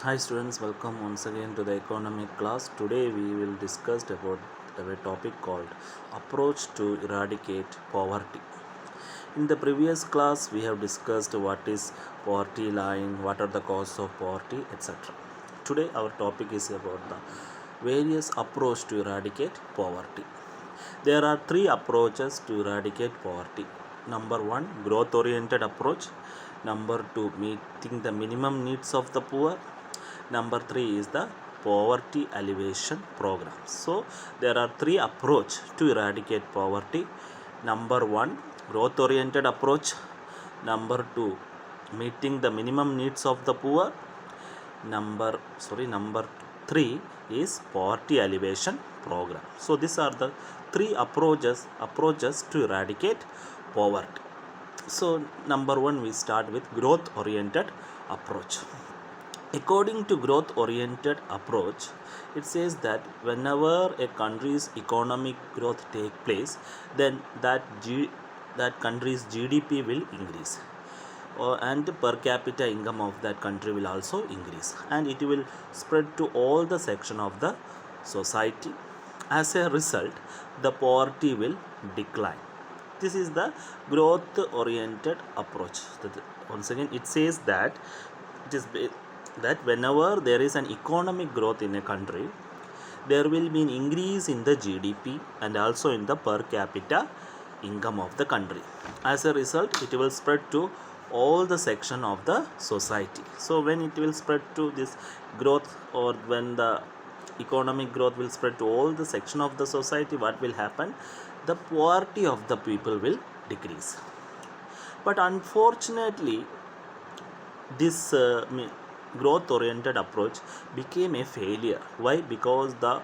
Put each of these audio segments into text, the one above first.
Hi students, welcome once again to the economic class. Today we will discuss about a topic called approach to eradicate poverty. In the previous class we have discussed what is poverty line, what are the causes of poverty, etc. Today our topic is about the various approach to eradicate poverty. There are three approaches to eradicate poverty. Number one, growth oriented approach. Number two, meeting the minimum needs of the poor. Number three is the poverty alleviation program. So there are three approach to eradicate poverty. Number one, growth oriented approach. Number two, meeting the minimum needs of the poor. Number three is poverty alleviation program. So these are the three approaches to eradicate poverty. So number one, we start with growth oriented approach. According to growth oriented approach, it says that whenever a country's economic growth take place, then that country's GDP will increase, and per capita income of that country will also increase, and it will spread to all the section of the society. As a result, the poverty will decline. This is the growth oriented approach. Once again, it says that it is that whenever there is an economic growth in a country, there will be an increase in the GDP and also in the per capita income of the country. As a result, it will spread to all the section of the society. So when it will spread to this growth, or when the economic growth will spread to all the section of the society, what will happen? The poverty of the people will decrease. But unfortunately, this growth oriented approach became a failure. Why? Because the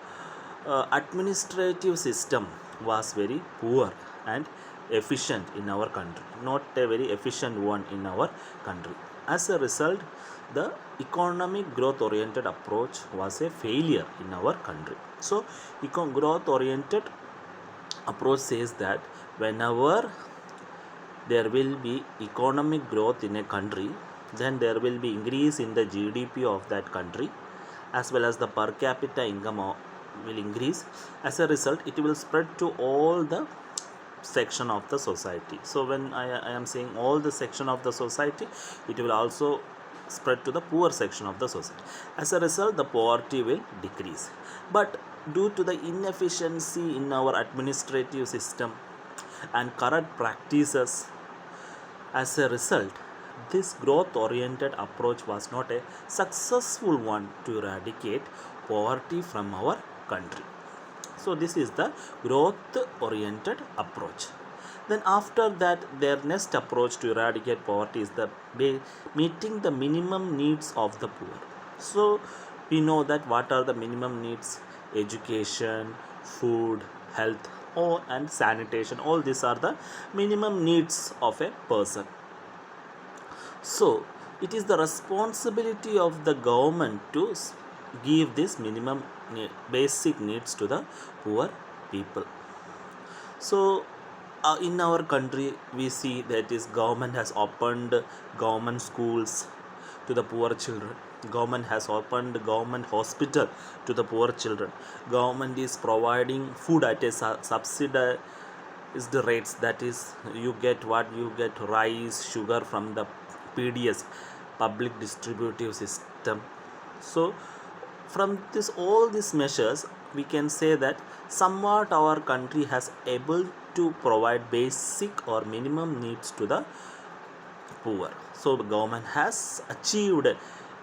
administrative system was very poor and efficient in our country, not a very efficient one in our country. As a result, the economic growth oriented approach was a failure in our country. So growth oriented approach says that whenever there will be economic growth in a country, then there will be increase in the GDP of that country, as well as the per capita income will increase. As a result, it will spread to all the section of the society. So when I am saying all the section of the society, it will also spread to the poor section of the society. As a result, the poverty will decrease. But due to the inefficiency in our administrative system and corrupt practices, as a result, this growth oriented approach was not a successful one to eradicate poverty from our country. So this is the growth oriented approach. Then after that, their next approach to eradicate poverty is the meeting the minimum needs of the poor. So we know that what are the minimum needs: education, food, health, and sanitation. All these are the minimum needs of a person. So it is the responsibility of the government to give this minimum basic needs to the poor people. So in our country, we see that is government has opened government schools to the poor children. Government has opened government hospital to the poor children. Government is providing food at a subsidized rates. That is, you get what you get: rice, sugar from the PDS, public distributive system. So from this all these measures, we can say that somewhat our country has able to provide basic or minimum needs to the poor. So the government has achieved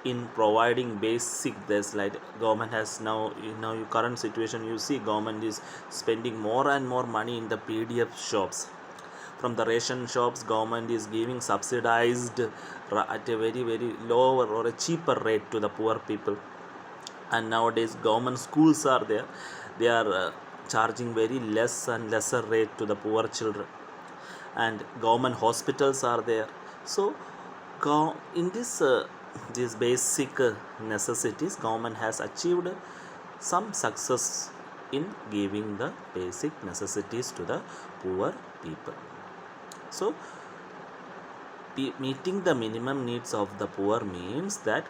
in providing basic. This, like, government has now current situation, you see government is spending more and more money in the PDF shops. From the ration shops, government is giving subsidized at a very very lower or a cheaper rate to the poor people. And nowadays government schools are there, they are charging very less and lesser rate to the poor children. And government hospitals are there. So in this these basic necessities, government has achieved some success in giving the basic necessities to the poor people. So meeting the minimum needs of the poor means that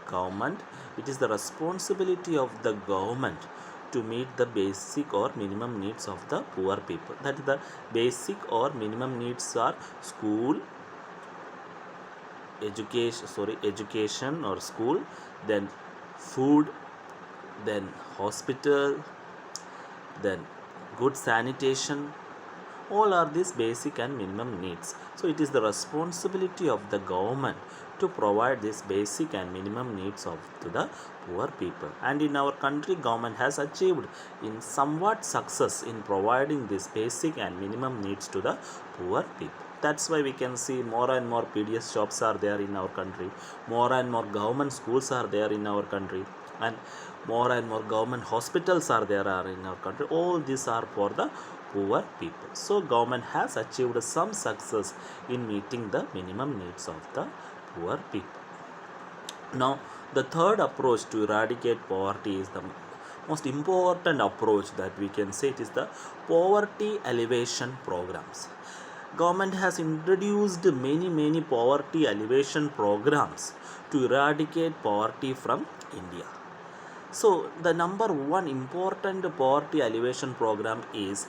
it is the responsibility of the government to meet the basic or minimum needs of the poor people. That is, the basic or minimum needs are school, education or school, then food, then hospital, then good sanitation. All are these basic and minimum needs. So it is the responsibility of the government to provide these basic and minimum needs to the poor people. And in our country, government has achieved in somewhat success in providing these basic and minimum needs to the poor people. That's why we can see more and more PDS shops are there in our country, more and more government schools are there in our country, and more and more government hospitals are there in our country. All these are for the poor people. So government has achieved some success in meeting the minimum needs of the poor people. Now, the third approach to eradicate poverty is the most important approach that we can say. It is the poverty alleviation programs. Government has introduced many poverty alleviation programs to eradicate poverty from India. So the number one important poverty alleviation program is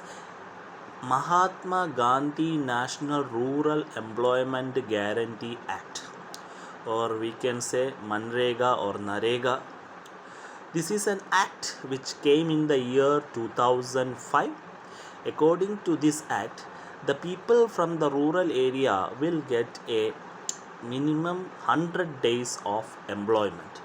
Mahatma Gandhi National Rural Employment Guarantee Act, or we can say Manrega or Narega. This is an act which came in the year 2005. According to this act, the people from the rural area will get a minimum 100 days of employment.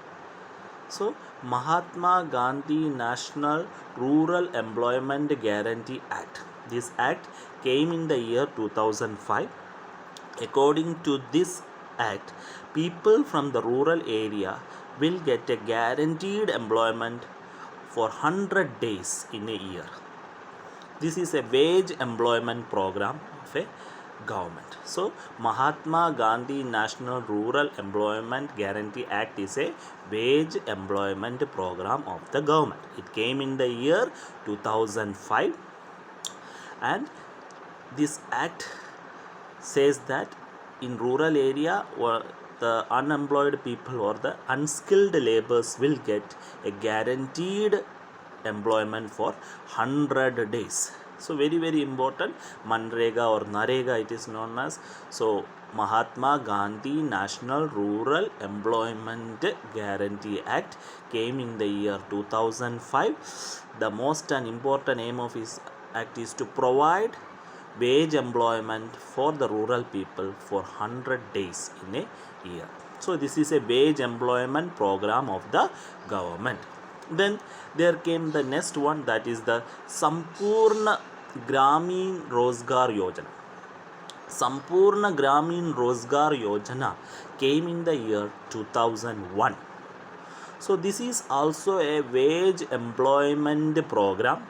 So Mahatma Gandhi National Rural Employment Guarantee Act. This act came in the year 2005. According to this act, people from the rural area will get a guaranteed employment for 100 days in a year. This is a wage employment program of a government. So Mahatma Gandhi National Rural Employment Guarantee Act is a wage employment program of the government. It came in the year 2005, and this act says that in rural area, the unemployed people or the unskilled laborers will get a guaranteed employment for 100 days. So very important, Manrega or Narega it is known as. So Mahatma Gandhi National Rural Employment Guarantee Act came in the year 2005. The most and important aim of his act is to provide wage employment for the rural people for 100 days in a year. So this is a wage employment program of the government. Then there came the next one, that is the Sampurna Gramin Rozgar Yojana. Sampurna Gramin Rozgar Yojana came in the year 2001. So this is also a wage employment program,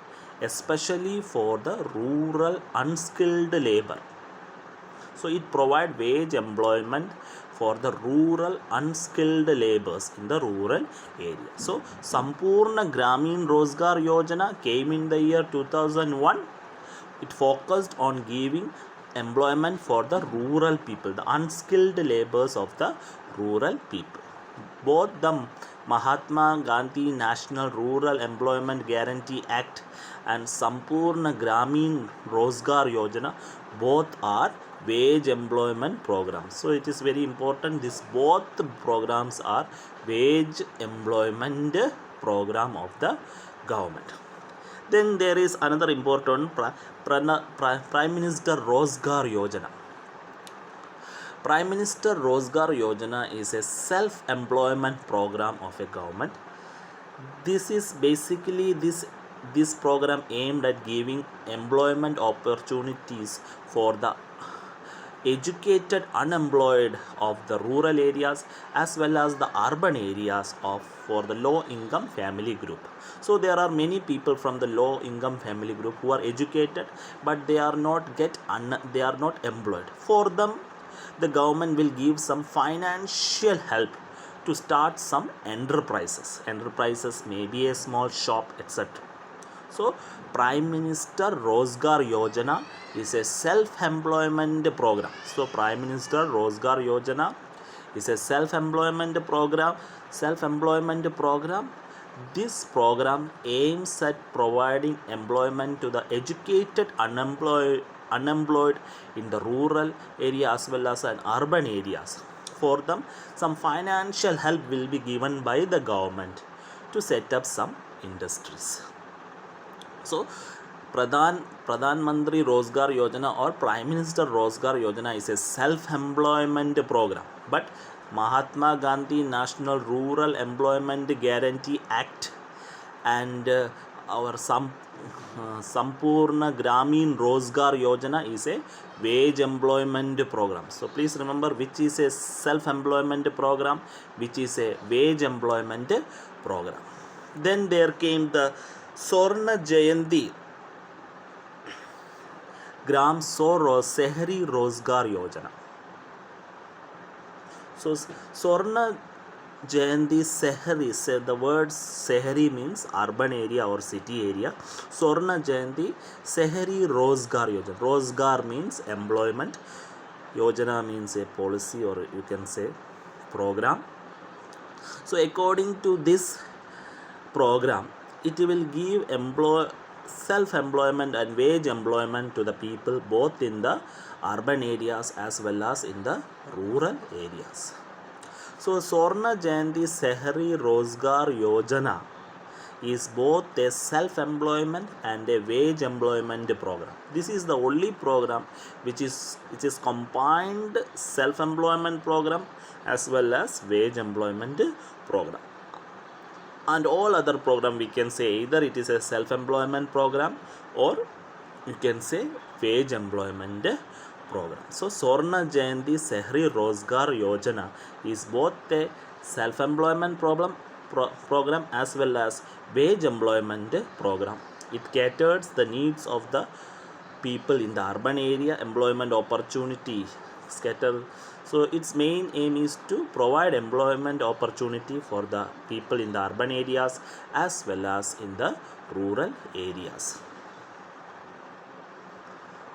especially for the rural unskilled labor. So it provides wage employment for the rural unskilled laborers in the rural area. So Sampurna Gramin Rozgar Yojana came in the year 2001. It focused on giving employment for the rural people, the unskilled laborers of the rural people. Both the Mahatma Gandhi National Rural Employment Guarantee Act and Sampurna Gramin Rozgar Yojana both are wage employment programs. So it is very important, these both programs are wage employment program of the government. Then there is another important Prime Minister Rozgar Yojana. Prime Minister Rozgar Yojana is a self-employment program of a government. This is basically this program aimed at giving employment opportunities for the educated unemployed of the rural areas as well as the urban areas for the low income family group. So there are many people from the low income family group who are educated but they are not employed. For them, the government will give some financial help to start some enterprises. Enterprises may be a small shop, etc. So Prime Minister Rozgar Yojana is a self-employment program. So Prime Minister Rozgar Yojana is a self-employment program. This program aims at providing employment to the educated unemployed in the rural area as well as in urban areas. For them, some financial help will be given by the government to set up some industries. So Pradhan Mantri Rozgar Yojana or Prime Minister Rozgar Yojana is a self-employment program. But Mahatma Gandhi National Rural Employment Guarantee Act and our Sampurna Gramin Rozgar Yojana is a wage employment program. So please remember which is a self-employment program, which is a wage employment program. Then there came the Swarna Jayanti Gram Soro Sehri Rozgar Yojana. So Swarna Jayanti Sehri, the word Sehri means urban area or city area. Swarna Jayanti Sehri Rozgar Yojana. Rozgar means employment. Yojana means a policy or you can say program. So according to this program, it will give self-employment and wage employment to the people both in the urban areas as well as in the rural areas. So Swarna Jayanti Sehri Rozgar Yojana is both a self-employment and a wage employment program. This is the only program which is combined self-employment program as well as wage employment program. And all other program we can say either it is a self-employment program or you can say wage employment program. So Swarna Jayanti Sehri Rozgar Yojana is both a self-employment program as well as wage employment program. It caters the needs of the people in the urban area, employment opportunity scatter. So its main aim is to provide employment opportunity for the people in the urban areas as well as in the rural areas.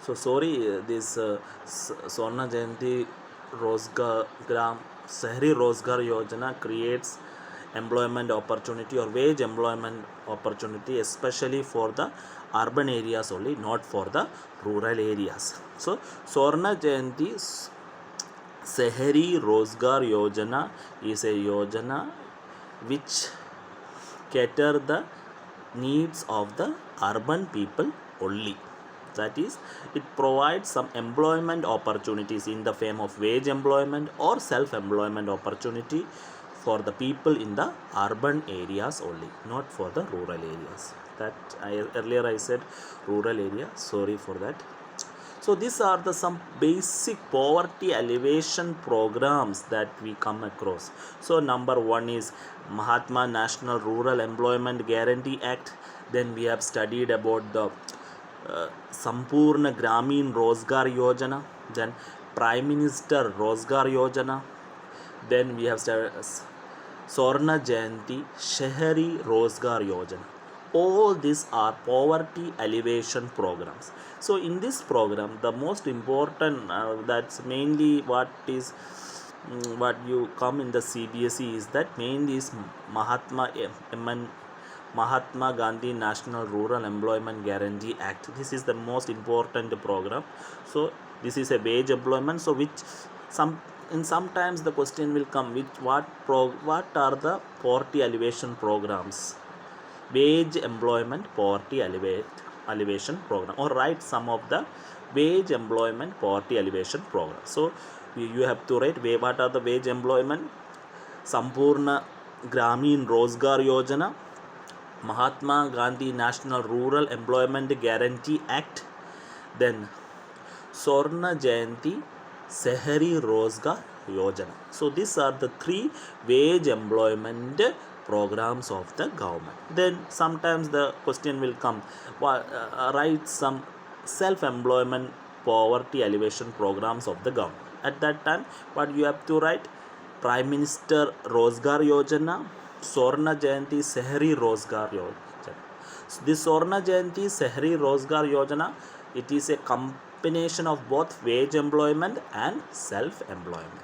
So sorry, this Swarna Jayanti Sehri Rozgar Yojana creates employment opportunity or wage employment opportunity especially for the urban areas only, not for the rural areas. So Swarna Jayanti Sehri Rozgar Yojana is a yojana which cater the needs of the urban people only. That is, it provides some employment opportunities in the form of wage employment or self-employment opportunity for the people in the urban areas only, not for the rural areas. That earlier I said rural area, sorry for that. So these are the some basic poverty alleviation programs that we come across. So number one is Mahatma National Rural Employment Guarantee Act. Then we have studied about the Sampurna Gramin Rozgar Yojana. Then Prime Minister Rozgar Yojana. Then we have Swarna Jayanti Sehri Rozgar Yojana. All these are poverty alleviation programs. So in this program, the most important that's mainly what you come in the CBSE is that mainly is Mahatma Gandhi National Rural Employment Guarantee Act. This is the most important program. So this is a wage employment. So which sometimes the question will come what are the poverty alleviation programs? Wage employment poverty alleviation program, or write some of the wage employment poverty alleviation program. So you have to write what are the wage employment: Sampurna Gramin Rozgar Yojana, Mahatma Gandhi National Rural Employment Guarantee Act, then Swarna Jayanti Sehri Rozgar Yojana. So these are the three wage employment programs of the government. Then sometimes the question will come, write some self-employment poverty alleviation programs of the government. At that time, what you have to write: Prime Minister Rozgar Yojana, Swarna Jayanti Sehri Rozgar Yojana. this Swarna Jayanti Sehri Rozgar Yojana, it is a combination of both wage employment and self-employment.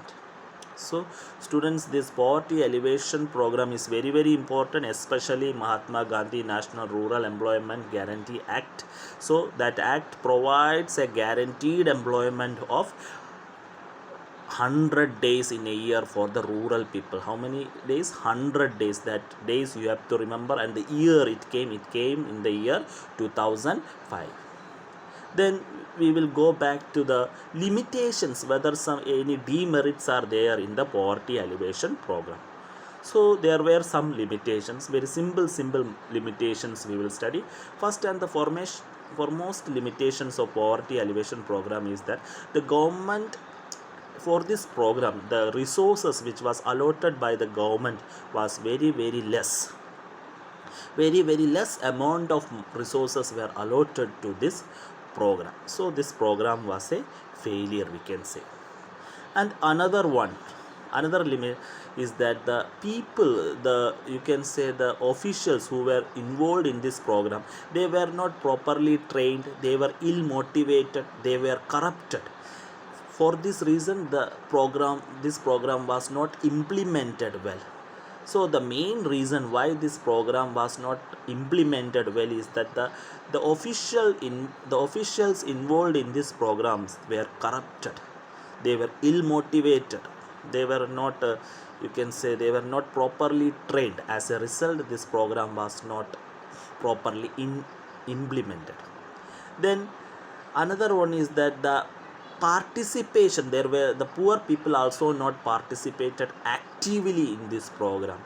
So students, this poverty alleviation program is very very important, especially Mahatma Gandhi National Rural Employment Guarantee Act. So that act provides a guaranteed employment of 100 days in a year for the rural people. How many days? 100 days. That days you have to remember, and the year it came in the year 2005. Then we will go back to the limitations, whether any demerits are there in the poverty alleviation program. So there were some limitations, very simple limitations we will study. First and the foremost limitations of poverty alleviation program is that the government, for this program, the resources which was allotted by the government was very very less. Very less amount of resources were allotted to this program. So this program was a failure, we can say. And another limit is that the people, you can say the officials who were involved in this program, they were not properly trained, they were ill motivated, they were corrupted. For this reason this program was not implemented well. So the main reason why this program was not implemented well is that the officials involved in these programs were corrupted, they were ill motivated, they were not you can say they were not properly trained. As a result, this program was not properly implemented. Then another one is that the participation, there were the poor people also not participated actively in this program.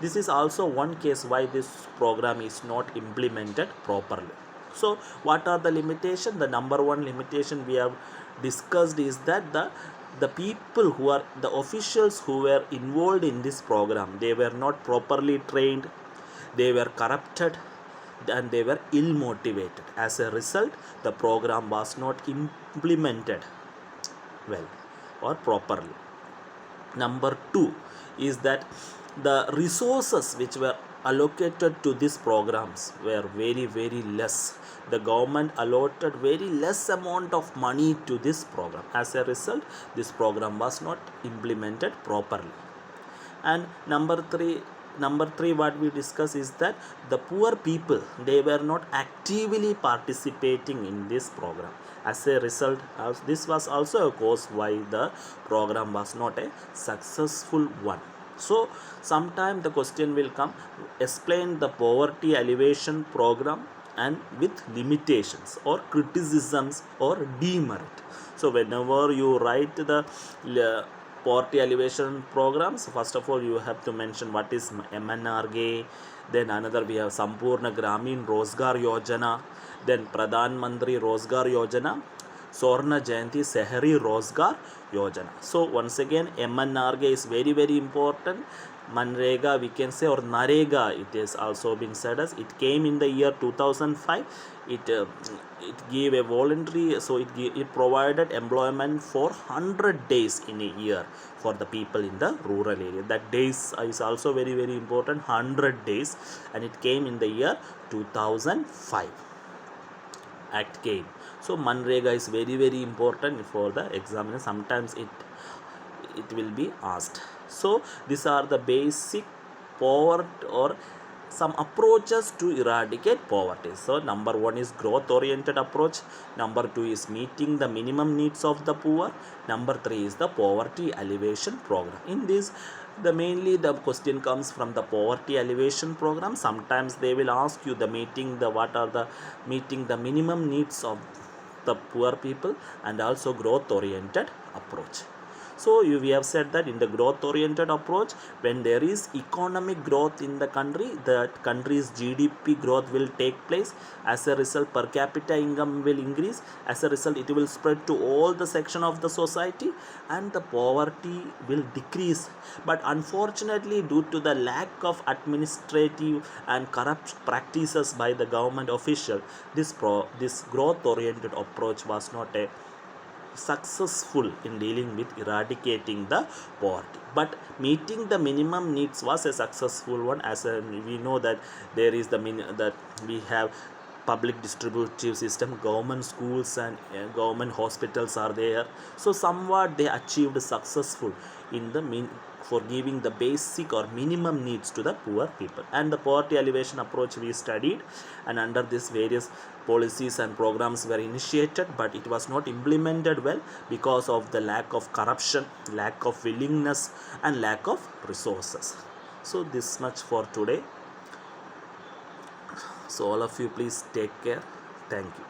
This is also one case why this program is not implemented properly. So what are the limitations? The number one limitation we have discussed is that the people who are the officials who were involved in this program, they were not properly trained, they were corrupted, and they were ill motivated. As a result, the program was not implemented well or properly. Number two is that the resources which were allocated to these programs were very very less. The government allotted very less amount of money to this program. As a result, this program was not implemented properly. And number three what we discuss is that the poor people, they were not actively participating in this program. As a result, this was also a cause why the program was not a successful one. So sometime the question will come, explain the poverty alleviation program and with limitations or criticisms or demerit. So whenever you write the poverty alleviation programs, first of all you have to mention what is MNRGA. Then another we have Sampurna Gramin Rozgar Yojana, then Pradhan Mantri Rozgar Yojana, Swarna Jayanti Sehri Rozgar Yojana. So once again, MNRGA is very very important. Manrega we can say, or Narega it is also been said as. It came in the year 2005. It gave a voluntary, so it provided employment for 100 days in a year for the people in the rural area. That days is also very very important, 100 days, and it came in the year 2005. Act came. So Manrega is very very important for the examiner. Sometimes it will be asked. So these are the basic poverty or some approaches to eradicate poverty. So number one is growth oriented approach, number two is meeting the minimum needs of the poor, number three is the poverty alleviation program. In this, mainly the question comes from the poverty alleviation program. Sometimes they will ask you the meeting the minimum needs of the poor people, and also growth oriented approach. So we have said that in the growth oriented approach, when there is economic growth in the country, that country's GDP growth will take place. As a result, per capita income will increase. As a result, it will spread to all the section of the society, and the poverty will decrease. But unfortunately, due to the lack of administrative and corrupt practices by the government official, this growth oriented approach was not a successful in dealing with eradicating the poverty, but meeting the minimum needs was a successful one. As we know that there is that we have public distributive system, government schools and government hospitals are there, so somewhat they achieved successful in the for giving the basic or minimum needs to the poor people. And the poverty alleviation approach we studied, and under this various policies and programs were initiated, but it was not implemented well because of the lack of corruption, lack of willingness and lack of resources. So this much for today. So all of you please take care. Thank you.